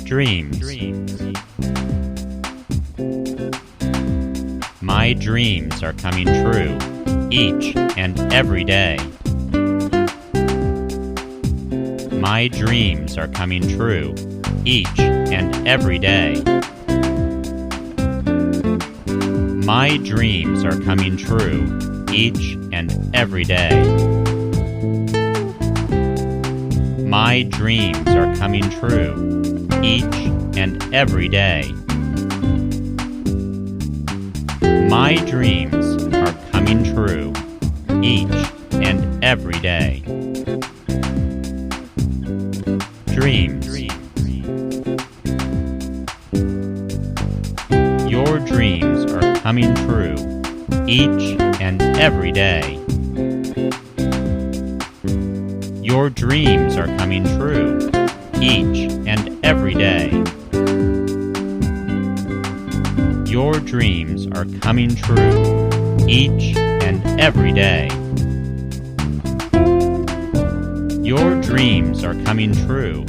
Dreams. My dreams are coming true each and every day. My dreams are coming true each and every day. My dreams are coming true each and every day. My dreams are coming true each and every day. My dreams are coming true each and every day. Dreams. Your dreams are coming true each and every day. Your dreams are coming true each and every day. Your dreams are coming true each and every day. Your dreams are coming true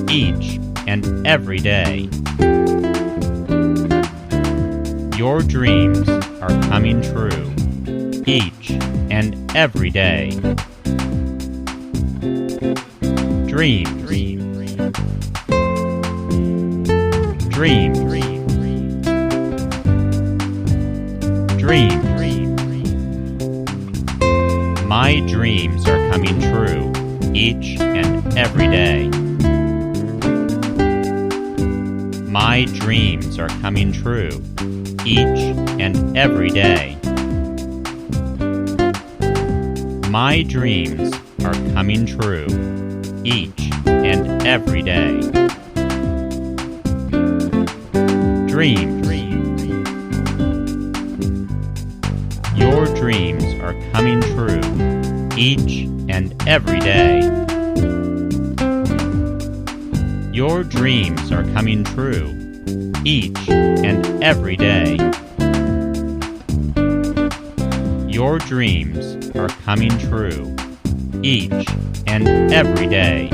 each and every day. Your dreams are coming true each and every day. Dreams. Dreams. Dreams. My dreams are coming true each and every day. My dreams are coming true each and every day. My dreams are coming true each and every day. Dreams. Your dreams are coming true each and every day. Your dreams are coming true each and every day. Your dreams are coming true each and every day.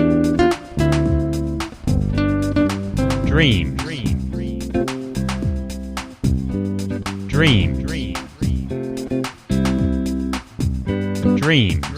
Dreams. Dreams. Dreams.